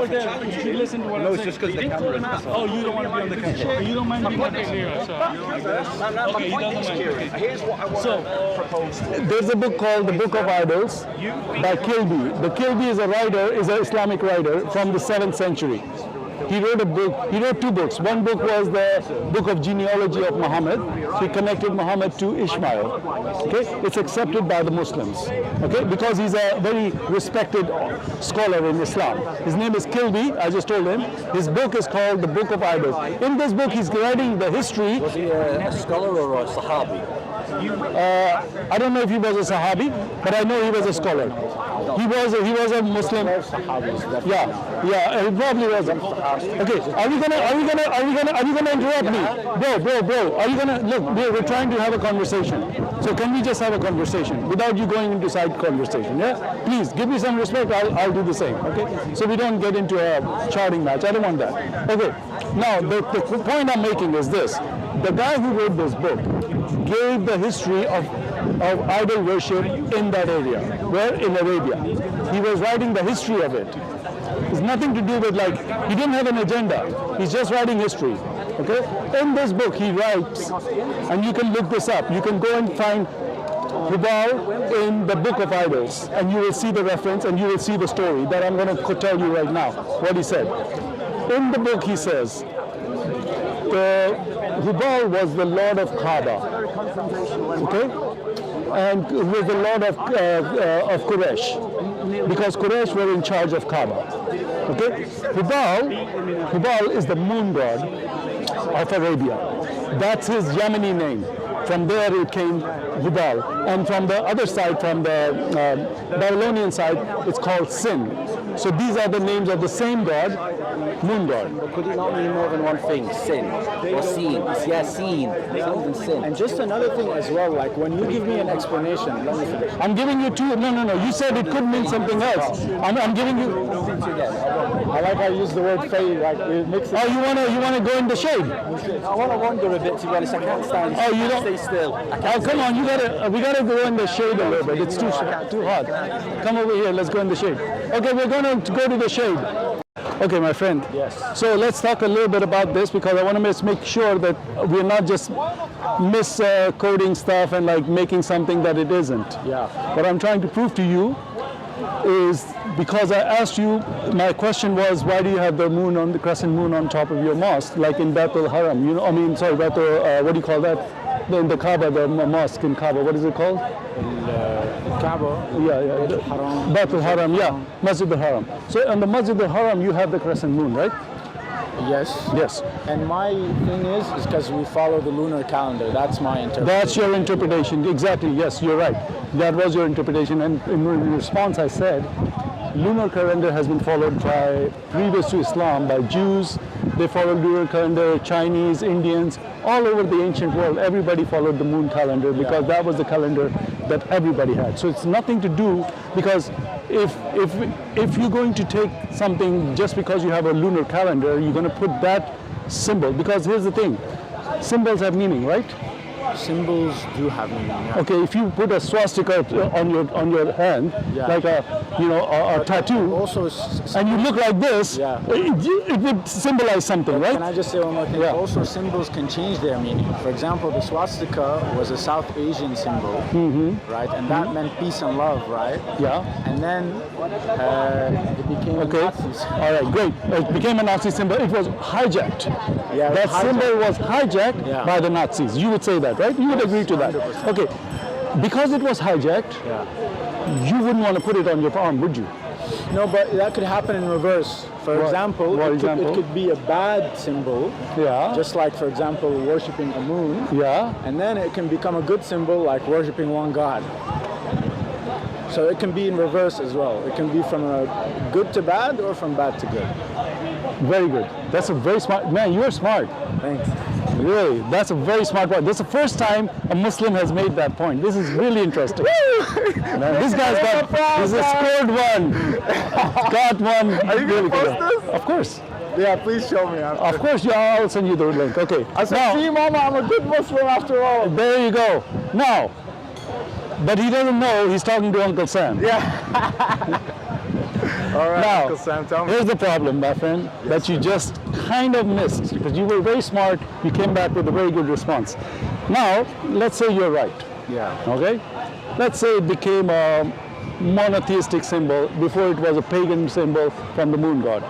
over there. You should listen to what I'm saying. No, it's just because the camera is messing up. Oh, you don't want to be on the camera. You don't mind being on the camera. Okay, he doesn't mind. Here's what I want to propose. There's a book called The Book of Idols by Kilby. The Kilby is an Islamic writer from the 7th century. He wrote two books. One book was the book of genealogy of Muhammad. So he connected Muhammad to Ishmael. Okay, it's accepted by the Muslims. Okay, because he's a very respected scholar in Islam. His name is Kilby. I just told him. His book is called The Book of Idols. In this book, he's writing the history. Was he a scholar or a Sahabi? I don't know if he was a Sahabi, but I know he was a scholar. He was a Muslim. Yeah, he probably was. Okay, are you gonna interrupt me, bro? Are you gonna look? We're trying to have a conversation. So can we just have a conversation without you going into side conversation? Yeah, please give me some respect. I'll do the same. Okay, so we don't get into a shouting match. I don't want that. Okay, now the point I'm making is this: the guy who wrote this book gave the history of idol worship in that area, where in Arabia. He was writing the history of it. It's nothing to do with he didn't have an agenda. He's just writing history. Okay? In this book he writes, and you can look this up. You can go and find Hubal in the Book of Idols, and you will see the reference and you will see the story that I'm going to tell you right now, what he said. In the book he says, Hubal was the lord of Kaaba, okay, and was the lord of Quraysh, because Quraysh were in charge of Kaaba. Okay, Hubal is the moon god of Arabia. That's his Yemeni name. From there it came Hubal, and from the other side, from the Babylonian side, it's called Sin. So these are the names of the same god, moon god. But could it not mean more than one thing? Sin or seen? Yeah, seen. Something sin. And just another thing as well, like when you give me an explanation, let me finish. I'm giving you two. No. You said it could mean something else. I'm giving you. I like how you use the word fade, like it makes it. Oh, you wanna go in the shade? I want to wander a bit, to be honest. I can't stand. Oh, you don't stay still. Oh, come on, we gotta go in the shade a little bit. It's too hot. Come over here. Let's go in the shade. Okay, we're gonna go to the shade. Okay, my friend. Yes. So let's talk a little bit about this, because I want to make sure that we're not just miscoding stuff and making something that it isn't. Yeah. What I'm trying to prove to you is, because I asked you, my question was, why do you have the moon on the crescent moon on top of your mosque, like in Baitul Haram? Baitul, what do you call that? In the Kaaba, the mosque in Kaaba, what is it called? Kaaba. Yeah. Haram. Baitul Haram, yeah, Masjid al-Haram. So on the Masjid al-Haram, you have the crescent moon, right? Yes. Yes. And my thing is because we follow the lunar calendar. That's my interpretation. That's your interpretation. Exactly. Yes, you're right. That was your interpretation. And in response, I said, lunar calendar has been followed previous to Islam, by Jews. They followed lunar calendar, Chinese, Indians, all over the ancient world. Everybody followed the moon calendar because that was the calendar that everybody had. So it's nothing to do, because if you're going to take something just because you have a lunar calendar, you're going to put that symbol, because here's the thing, symbols have meaning, right? Symbols do have meaning. Yeah. Okay, if you put a swastika on your hand, like a tattoo, also, and you look like this, yeah, it would symbolize something, right? Can I just say one more thing? Yeah. Also, symbols can change their meaning. For example, the swastika was a South Asian symbol, right? And that meant peace and love, right? Yeah. And then it became a Nazi symbol. All right, great. It became a Nazi symbol. It was hijacked. Yeah, that symbol was hijacked by the Nazis. You would say that, right? You would agree to that. 100%. Okay. Because it was hijacked, you wouldn't want to put it on your arm, would you? No, but that could happen in reverse. For example, it could be a bad symbol. Yeah. Just like, for example, worshipping a moon. Yeah. And then it can become a good symbol, like worshipping one god. So it can be in reverse as well. It can be from a good to bad or from bad to good. Very good. That's a very smart man. You're smart. Thanks. Really, that's a very smart point. This is the first time a Muslim has made that point. This is really interesting. Man, this guy's scored one. Got one. Are you going to post this? Of course. Yeah, please show me. Of course, yeah, I'll send you the link. Okay. I said, see, Mama, I'm a good Muslim after all. There you go. Now, but he doesn't know he's talking to Uncle Sam. Yeah. All right, Now, Uncle Sam, tell me. here's the problem, my friend, that you just kind of missed because you were very smart. You came back with a very good response. Now, let's say you're right. Yeah. Okay? Let's say it became a monotheistic symbol before it was a pagan symbol from the moon god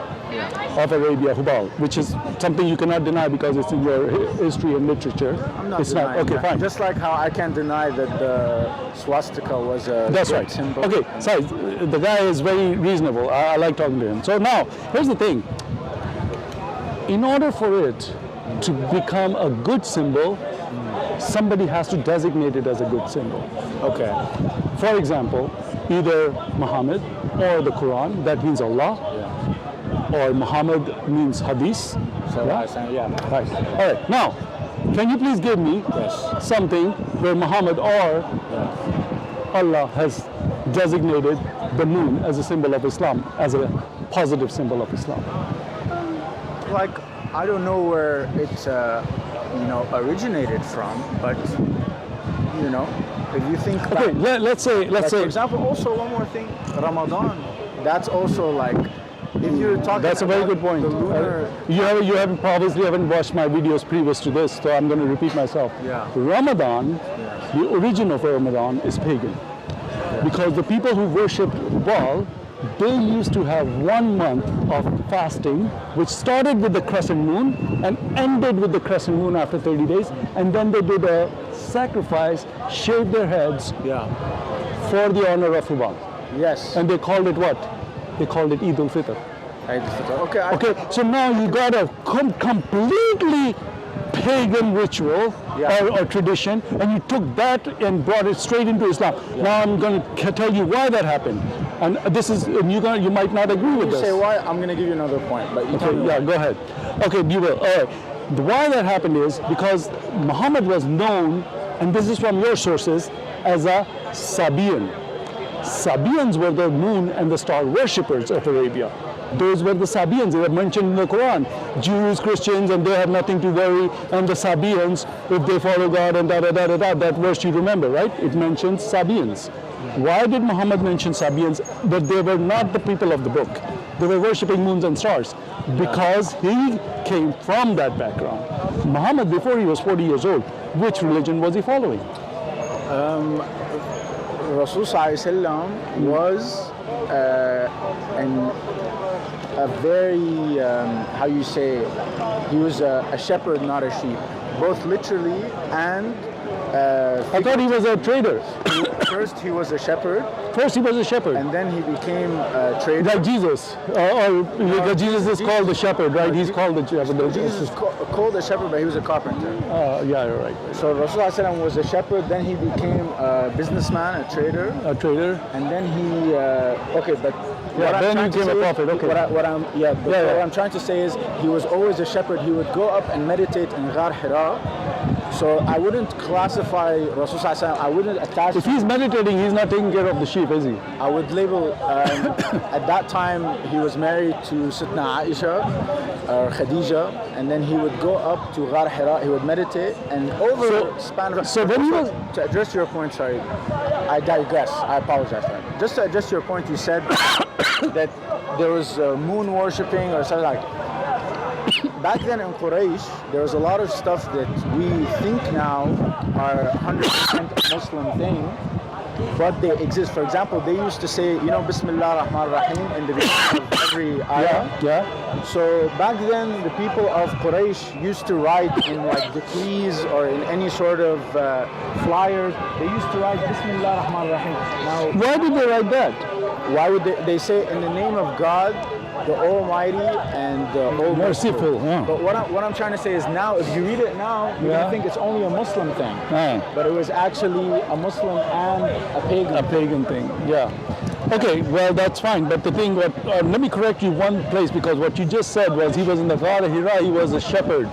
of Arabia, Hubal, which is something you cannot deny because it's in your history and literature. I'm not it's denying okay, that. fine. Just like how I can't deny that the swastika was a That's good right. symbol. Okay, so the guy is very reasonable. I like talking to him. So now, here's the thing. In order for it to become a good symbol, somebody has to designate it as a good symbol. Okay. For example, either Muhammad or the Quran, that means Allah, or Muhammad means Hadith. So yeah. Right. All right. Now, can you please give me something where Muhammad or Allah has designated the moon as a symbol of Islam, as a positive symbol of Islam? Like, I don't know where it originated from, but if you think back, Okay. Let's say. for example, also one more thing, Ramadan. That's also like, if you're talking. That's a very about good point. The lunar, You haven't obviously haven't watched my videos previous to this, so I'm going to repeat myself. Yeah. Ramadan, the origin of Ramadan is pagan, because the people who worshipped Baal, they used to have 1 month of fasting, which started with the crescent moon and ended with the crescent moon after 30 days, and then they did a sacrifice, shaved their heads for the honor of Baal, yes. and they called it what? They called it Eid al-Fitr. Okay. Okay, so now you got a completely pagan ritual or tradition, and you took that and brought it straight into Islam. Now I'm going to tell you why that happened, and this is you might not agree with You this. say why? I'm going to give you another point, but you tell Okay, me yeah, why. go ahead. Okay, you will. All right. Why that happened is because Muhammad was known, and this is from your sources, as a Sabian. Sabians were the moon and the star worshippers of Arabia. Those were the Sabians. They are mentioned in the Quran. Jews, Christians, and they have nothing to worry. And the Sabians, if they follow God and that verse you remember, right? It mentions Sabians. Why did Muhammad mention Sabians? But they were not the people of the book. They were worshipping moons and stars because he came from that background. Muhammad, before he was 40 years old, which religion was he following? Rasul was a very, how you say, he was a shepherd, not a sheep, both literally and I thought he was a trader. First he was a shepherd, First he was a shepherd. and then he became a trader. Like Jesus, Jesus is called the shepherd, right? He's called the shepherd. Jesus is called a shepherd, but he was a carpenter. Yeah, you're right. So Rasulullah was a shepherd, then he became a businessman, a trader, A trader. and then he, but what I'm then trying he to became a say is- prophet, okay. What I'm trying to say is he was always a shepherd. He would go up and meditate in Ghar Hira. So I wouldn't classify Rasulullah, I wouldn't attach. If he's meditating, he's not taking care of the sheep, is he? I would label, at that time he was married to Sitna Aisha or Khadija, and then he would go up to Ghar Hira, he would meditate, and over the span of... so when he was- To address your point, sorry, I digress, I apologize for that. Just to address your point, you said that there was moon worshipping or something like back then in Quraysh, there was a lot of stuff that we think now are 100% Muslim thing, but they exist. For example, they used to say, Bismillah Rahman Rahim in the beginning of every ayah. Yeah. So back then, the people of Quraysh used to write in like decrees or in any sort of flyers, they used to write Bismillah Rahman Rahim. Now, Why did they write that? why would they say in the name of God, the Almighty and the All Merciful, yeah. But what I'm trying to say is now, if you read it now, you're Yeah. gonna think it's only a Muslim thing. Ah. But it was actually a Muslim and a pagan. A pagan thing, yeah. Okay, well that's fine, but the thing, let me correct you one place, because what you just said was he was in the Ghar Hira, he was a shepherd.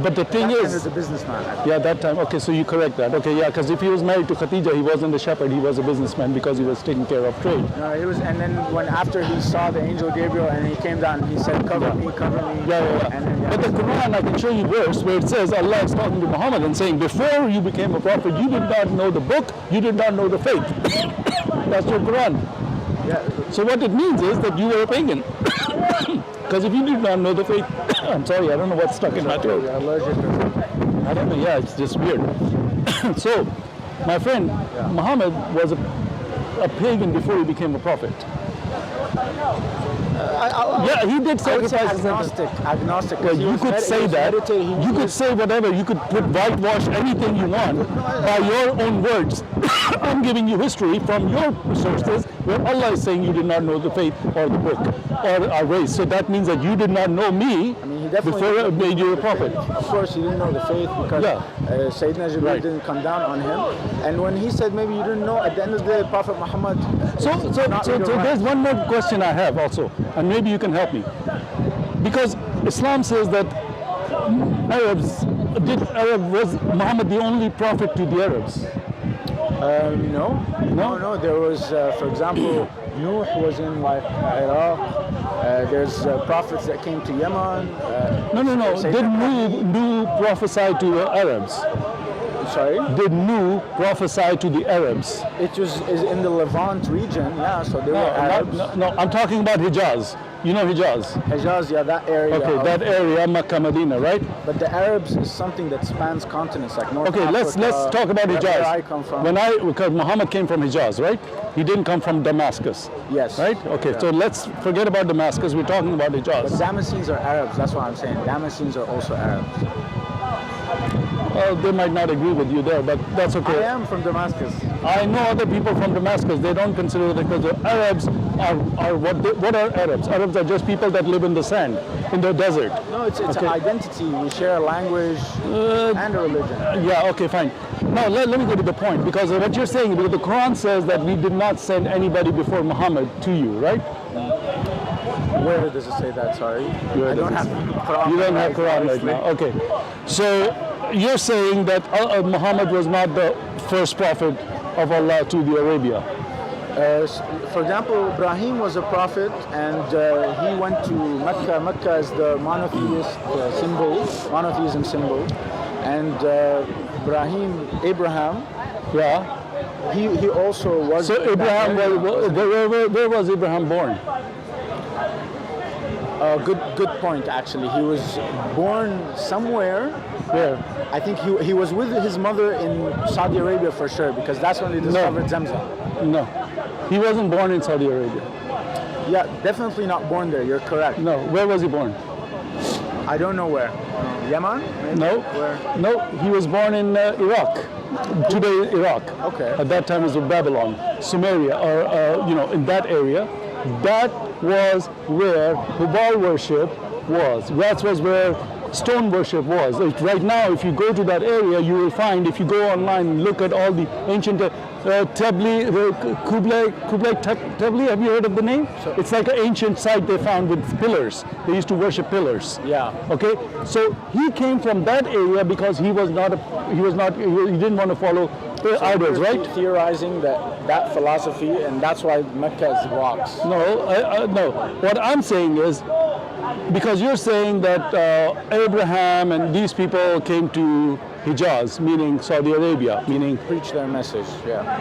But the thing Back then is, as a businessman. yeah, that time, okay, so you correct that. Okay, yeah, because if he was married to Khadija, he wasn't a shepherd, he was a businessman because he was taking care of trade. No, he was, and then after he saw the angel Gabriel and he came down, he said, cover me, cover me. Yeah. And then, But the Quran, I can show you verse where it says Allah is talking to Muhammad and saying, before you became a prophet, you did not know the book, you did not know the faith. That's your Quran. yeah. So what it means is that you were a pagan. Because if you did not know the faith, I'm sorry, I don't know what's stuck in my throat. You're allergic to I don't know, yeah, it's just weird. So, my friend, Muhammad was a pagan before he became a prophet. Yeah, he did I would say sacrifices. agnostic. Well, you could say that. You could say whatever. You could put whitewash anything you want by your own words. I'm giving you history from your sources where Allah is saying you did not know the faith or the book or our race. So that means that you did not know me before I made you a prophet. Of course, he didn't know the faith because Sayyidina Jibreel didn't come down on him. And when he said maybe you didn't know, at the end of the day, Prophet Muhammad. So there's one more question I have also, and maybe you can help me. Because Islam says that was Muhammad the only prophet to the Arabs? No. There was, for example, Nuh was in like Iraq. There's prophets that came to Yemen. No. Did Nuh prophesy to the Arabs? Sorry? Did Nuh prophesy to the Arabs? It is in the Levant region, yeah. So there were Arabs. No, I'm talking about Hijaz. You know Hijaz? Hijaz, yeah, that area. Okay, that area, Makkah, Medina, right? But the Arabs is something that spans continents, like North Okay, Africa. let's talk about Hijaz. Where I come from. Because Muhammad came from Hijaz, right? He didn't come from Damascus. Yes. Right? Okay, so let's forget about Damascus. We're talking about Hijaz. But Damascenes are Arabs, that's what I'm saying. Damascenes are also Arabs. They might not agree with you there, but that's okay. I am from Damascus. I know other people from Damascus. They don't consider it because the Arabs are what are Arabs? Arabs are just people that live in the sand, in the desert. No, it's an identity. We share a language and a religion. Yeah, okay, fine. Now, let me go to the point, because what you're saying, because the Quran says that we did not send anybody before Muhammad to you, right? Where does it say that? Sorry. I don't have Quran. You don't have Quran right now. Okay. So you're saying that Muhammad was not the first prophet of Allah to the Arabia. For example, Ibrahim was a prophet, and he went to Mecca. Mecca is the monotheism symbol, and Abraham, he also was. So Abraham, where was Abraham born? Good point. Actually, he was born somewhere. Where? I think he was with his mother in Saudi Arabia for sure, because that's when they discovered Zamzam. No, he wasn't born in Saudi Arabia. Yeah, definitely not born there. You're correct. No, where was he born? I don't know where. Yemen? Maybe? No. Where? No, he was born in Iraq. Today, Iraq. Okay. At that time, it was Babylon, Sumeria, or in that area. That was where Hubal worship was. That was where stone worship was. Right now, if you go to that area, you will find, if you go online and look at all the ancient Tabli, Kublai Tabli, have you heard of the name? It's like an ancient site they found with pillars. They used to worship pillars. Yeah. Okay. So he came from that area because he didn't want to follow idols, right? Theorizing that philosophy, and that's why Mecca is rocks. No. What I'm saying is, because you're saying that Abraham and these people came to Hijaz, meaning Saudi Arabia, meaning Preach their message, yeah.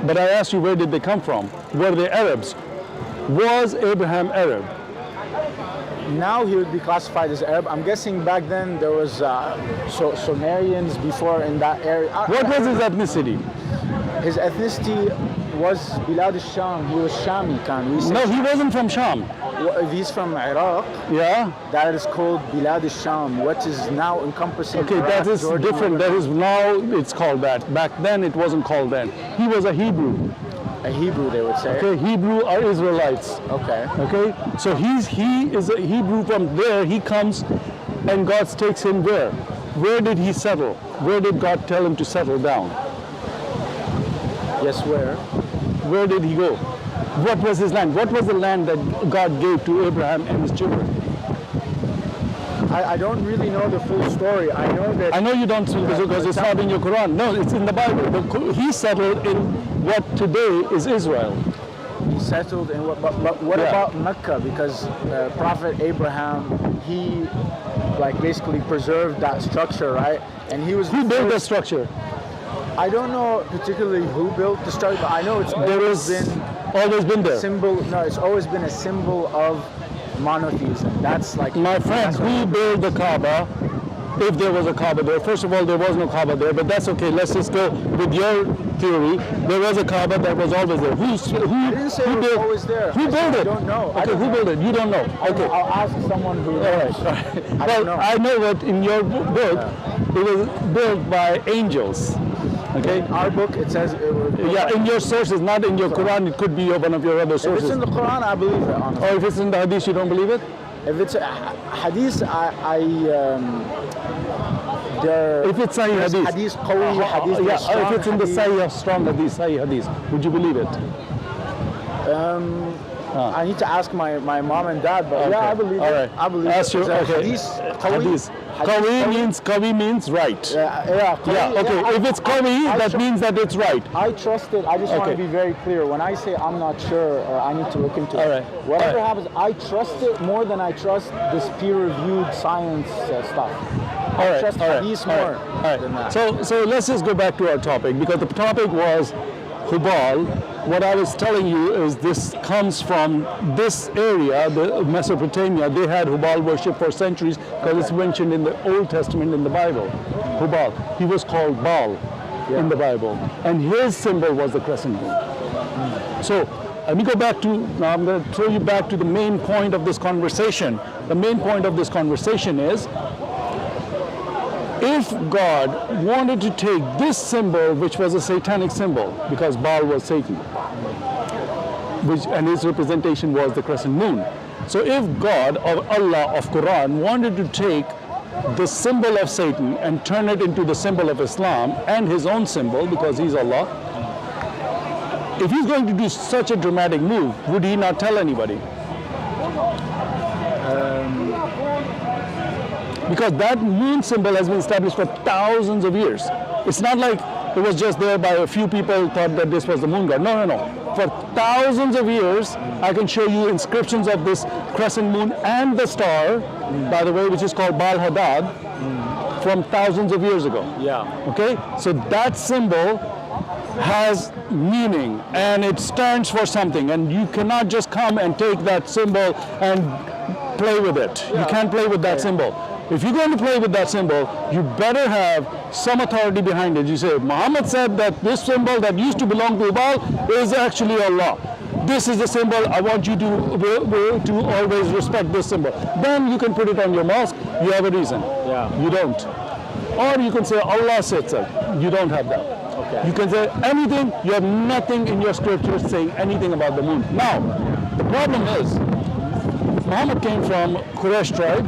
But I asked you, where did they come from? Were they Arabs? Was Abraham Arab? Now he would be classified as Arab. I'm guessing back then there was Sumerians before in that area. What was his ethnicity? His ethnicity was Bilad al-Sham. He was Shami, No, he wasn't from Sham. He's from Iraq. Yeah. That is called Bilad al-Sham, what is now encompassing Okay, Iraq, that is Jordan, different. That is now it's called that. Back then it wasn't called that. He was a Hebrew. A Hebrew, they would say. Okay, Hebrew are Israelites. Okay. Okay, so he is a Hebrew. From there he comes, and God takes him where? Where did he settle? Where did God tell him to settle down? Yes, where? Where did he go? What was his land? What was the land that God gave to Abraham and his children? I don't really know the full story. I know that. I know you don't, because it's not in your Quran. No, it's in the Bible. He settled in what today is Israel. He settled in what? But what about Mecca? Because Prophet Abraham, he basically preserved that structure, right? And he was. Who built the structure? I don't know particularly who built the structure, but I know it's always been. always been there. symbol. No, it's always been a symbol of monotheism. That's like My friend, who built the Kaaba? If there was a Kaaba there, first of all, there was no Kaaba there, but that's okay. Let's just go with your theory. There was a Kaaba that was always there. I didn't say it was always there. Who I said built I it? don't know. I Okay, don't who know. built it? You don't know. Okay. I'll ask someone who All knows. right. I Well, don't know. I know that in your book, it was built by angels. Okay. In our book, it says it was. Yeah, in your sources, not in your Quran. It could be one of your other If it's sources. in the Quran, I believe it. Honestly. Or if it's in the Hadith, you don't believe it? If it's a hadith, there. If it's Sahih there's Hadith. hadith qawi, hadith. Yeah, there's or if strong it's in the hadith. Sahih, strong Hadith, Sahih Hadith, would you believe it? I need to ask my mom and dad, but yeah, I believe All it. right. I believe Ask it. your, There's a okay. hadith qawi. Hadith. Qawi means right. Yeah, qawi, Yeah, okay. If it's Qawi, that means that it's right. I trust it. I just want to Okay. be very clear. When I say I'm not sure or I need to look into All it, right. whatever All right. happens, I trust it more than I trust this peer-reviewed science stuff. All I right, trust all right, hadith all more right. than that. So let's just go back to our topic, because the topic was Hubal. What I was telling you is this comes from this area, the Mesopotamia. They had Hubal worship for centuries because it's mentioned in the Old Testament in the Bible. Hubal. He was called Baal in the Bible, and his symbol was the crescent moon. So let me go back to, now I'm going to throw you back to the main point of this conversation. The main point of this conversation is, if God wanted to take this symbol, which was a satanic symbol, because Baal was Satan, and his representation was the crescent moon. So if God, or Allah of Quran, wanted to take the symbol of Satan and turn it into the symbol of Islam and his own symbol, because he's Allah, if he's going to do such a dramatic move, would he not tell anybody? Because that moon symbol has been established for thousands of years. It's not like it was just there by a few people thought that this was the moon god. No, no, no. For thousands of years, I can show you inscriptions of this crescent moon and the star, by the way, which is called Baal Hadad, from thousands of years ago. Yeah. Okay? So that symbol has meaning and it stands for something, and you cannot just come and take that symbol and play with it. You can't play with that symbol. If you're going to play with that symbol, you better have some authority behind it. You say, Muhammad said that this symbol that used to belong to Baal is actually Allah. This is the symbol. I want you to always respect this symbol. Then you can put it on your mosque. You have a reason. Yeah. You don't. Or you can say Allah said so. You don't have that. Okay. You can say anything. You have nothing in your scriptures saying anything about the moon. Now, the problem is, Muhammad came from Quraysh tribe,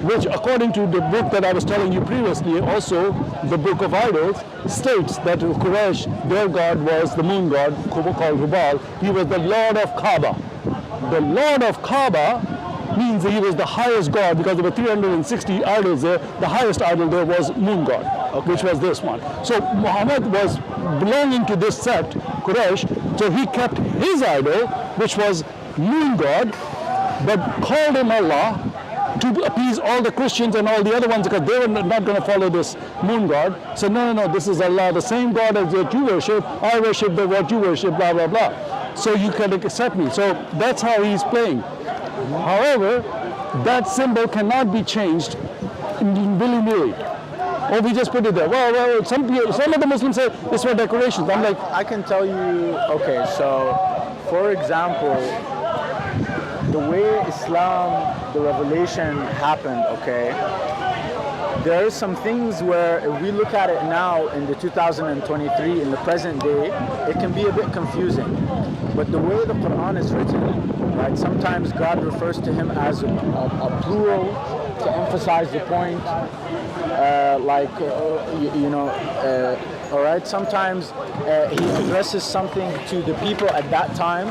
which, according to the book that I was telling you previously, also the Book of Idols, states that Quraysh, their god was the moon god called Hubal. He was the Lord of Kaaba. The Lord of Kaaba means that he was the highest god, because there were 360 idols there. The highest idol there was moon god, which was this one. So Muhammad was belonging to this sect, Quraysh, so he kept his idol, which was moon god, but called him Allah, to appease all the Christians and all the other ones, because they were not going to follow this moon god. So no, this is Allah, the same God as that you worship. I worship the what you worship, blah, blah, blah. So you can accept me. So that's how he's playing. However, that symbol cannot be changed willy-nilly. Or we just put it there. Well, some of the Muslims say it's for decorations. I'm like, I can tell you, okay, so for example, the way Islam, the revelation happened, okay, there are some things where if we look at it now in the 2023, in the present day, it can be a bit confusing. But the way the Quran is written, right, sometimes God refers to him as a plural to emphasize the point, all right, sometimes he addresses something to the people at that time,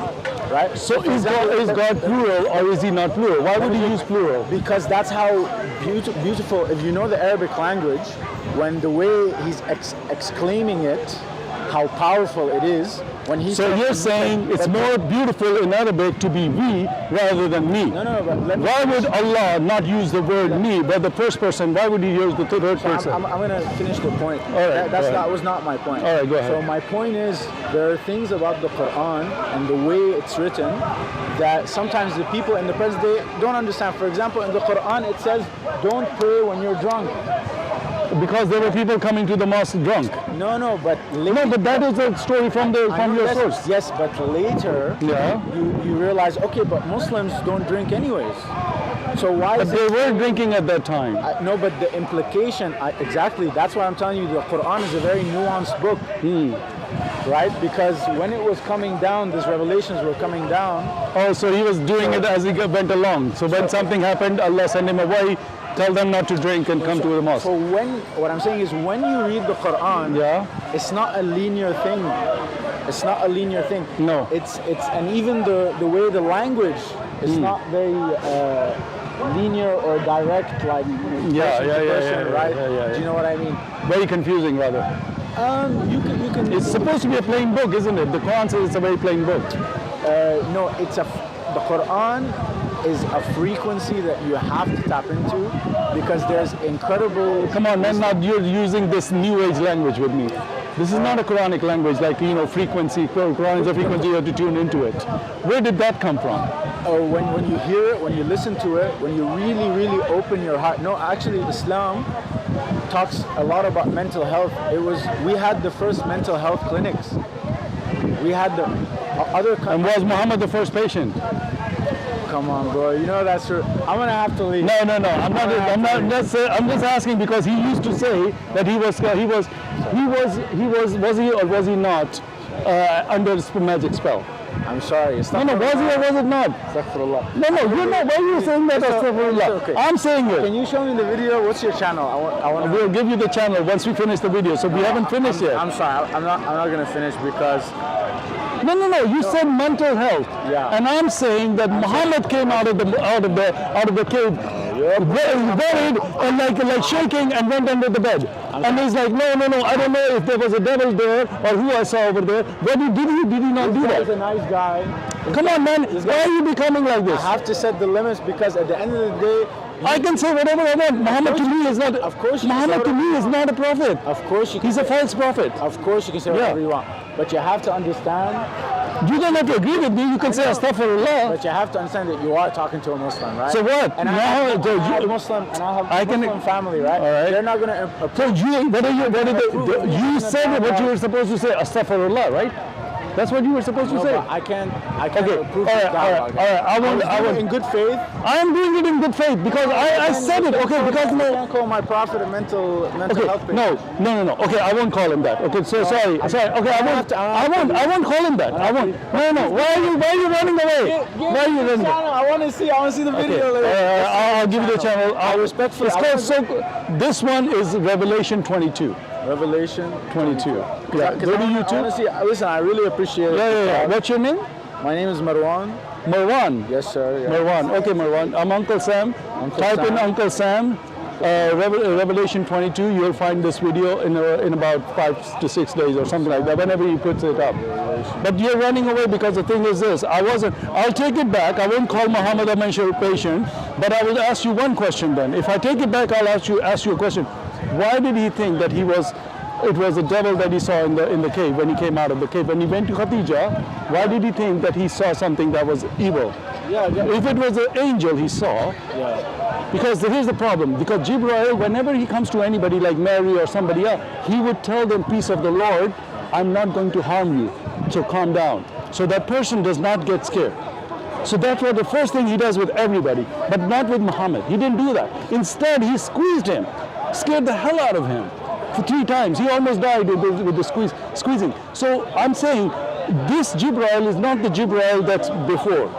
right? so is God plural or is he not plural? Why would he use plural? Because that's how beautiful, if you know the Arabic language, when the way he's exclaiming it, how powerful it is when he. So you're saying it's more beautiful in Arabic to be we rather than me. No, but let me Why would Allah not use the word me, but the first person? Why would He use the third person? I'm going to finish the point. All right, That was not my point. All right, go ahead. So my point is there are things about the Quran and the way it's written that sometimes the people in the present day don't understand. For example, in the Quran it says, don't pray when you're drunk. Because there were people coming to the mosque drunk. No, but later, No, but that is a story from your source. Yes, but later you realize, okay, but Muslims don't drink anyways. So why But is they it? were drinking at that time. No, but the implication, exactly, that's why I'm telling you the Quran is a very nuanced book. Right? Because when it was coming down, these revelations were coming down. Oh, so he was doing it as he went along. So when something happened, Allah sent him away, tell them not to drink and come to the mosque. So what I'm saying is when you read the Quran, it's not a linear thing. It's not a linear thing. No. It's and even the way the language is not very linear or direct, like person to person, right? Yeah. Do you know what I mean? Very confusing, rather. You can. It's supposed to be a plain book, isn't it? The Quran says it's a very plain book. No, the Quran is a frequency that you have to tap into because there's incredible. Come on, man! Now you're using this new age language with me. This is not a Quranic language, like frequency. Quran is a frequency, you have to tune into it. Where did that come from? When you hear it, when you listen to it, when you really open your heart. No, actually, Islam talks a lot about mental health. We had the first mental health clinics. We had the other. And was Muhammad the first patient? Come on, bro. You know that's true. I'm gonna have to leave. No. I'm just asking because he used to say that was he or was he not under a magic spell? I'm sorry. Was he or was it not? Astaghfirullah. No, you're not. Why are you saying that? Astaghfirullah. Okay. I'm saying it. Can you show me the video? What's your channel? I want. We'll give you the channel once we finish the video. So we haven't finished yet. I'm sorry. I'm not gonna finish because. No. You said mental health. Yeah. And I'm saying that Muhammad came out of the cave, buried and like shaking and went under the bed. And he's like, no. I don't know if there was a devil there or who I saw over there. Did he not do that? He's a nice guy. Come on, man. Why are you becoming like this? I have to set the limits because at the end of the day. I can say whatever I want. Muhammad to me is not. Of course, Muhammad to me is not a prophet. Of course, he's a false prophet. Of course, you can say whatever you want, but you have to understand. You don't have to agree with me. You can say Astaghfirullah. But you have to understand that you are talking to a Muslim, right? So what? And I have Muslim, and I have Muslim family, right? All right. They're not going to. So you said what you were supposed to say. Astaghfirullah, right? That's what you were supposed to say. I can't approve all that. right. I want in good faith. I am doing it in good faith because I said it. Okay, because no. I can't call my prophet a mental health patient. No. Okay, I won't call him that. Okay, so sorry. Okay, I won't call him that. I won't. No. Why are you running away? Why are you running? I want to see the video later. I'll give you the channel. Respectfully. It's called this one is Revelation 22. Revelation 22. Yeah. Go to YouTube. Listen, I really appreciate it. Yeah. What's your name? My name is Marwan. Marwan. Yes, sir. Yeah. Marwan. Okay, Marwan. I'm Uncle Sam. Type in Uncle Sam. Revelation 22. You'll find this video in about 5 to 6 days or something like that. Whenever he puts it up. But you're running away because the thing is this. I'll take it back. I won't call Muhammad a mental patient. But I will ask you one question then. If I take it back, I'll ask you a question. Why did he think that it was a devil that he saw in the cave when he came out of the cave? When he went to Khadija, why did he think that he saw something that was evil? Yeah. If it was an angel he saw, because here's the problem, because Jibreel, whenever he comes to anybody like Mary or somebody else, he would tell them, peace of the Lord, I'm not going to harm you, so calm down. So that person does not get scared. So that's what the first thing he does with everybody, but not with Muhammad. He didn't do that. Instead, he squeezed him. Scared the hell out of him for 3 times. He almost died with the squeezing. So I'm saying this Jibreel is not the Jibreel that's before.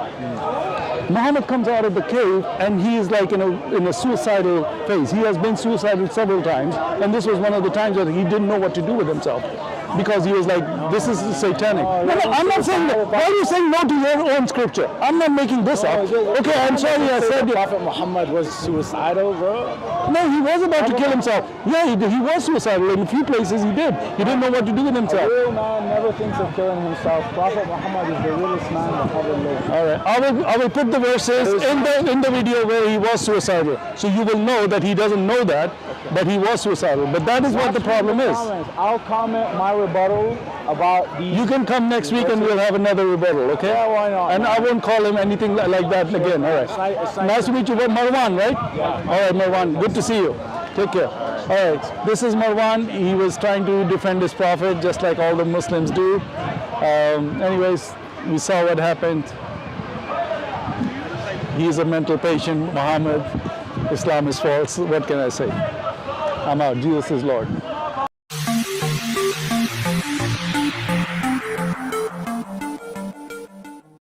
Muhammad comes out of the cave and he is like in a suicidal phase. He has been suicidal several times, and this was one of the times that he didn't know what to do with himself. because he was like, this is satanic. No, I'm not saying that. Why are you saying no to your own scripture? I'm not making this up. Okay, I'm sorry I said it. Prophet Muhammad was suicidal, bro. No, he was about to kill himself. Yeah, he was suicidal. In a few places he did. He didn't know what to do with A himself. real man never thinks of killing himself. Prophet Muhammad is the realest man that ever lived. All right, I will put the verses in the video where he was suicidal, so you will know that he doesn't know that, but he was suicidal. But that is what the problem is. I'll comment my rebuttal about the. You can come next week and we'll have another rebuttal, okay? Yeah, why not? And I won't call him anything like that again. All right. Nice to meet you, Marwan, right? Yeah. All right, Marwan. Good to see you. Take care. All right. This is Marwan. He was trying to defend his prophet, just like all the Muslims do. Anyways, we saw what happened. He is a mental patient. Muhammad, Islam is false. What can I say? I'm out. Jesus is Lord.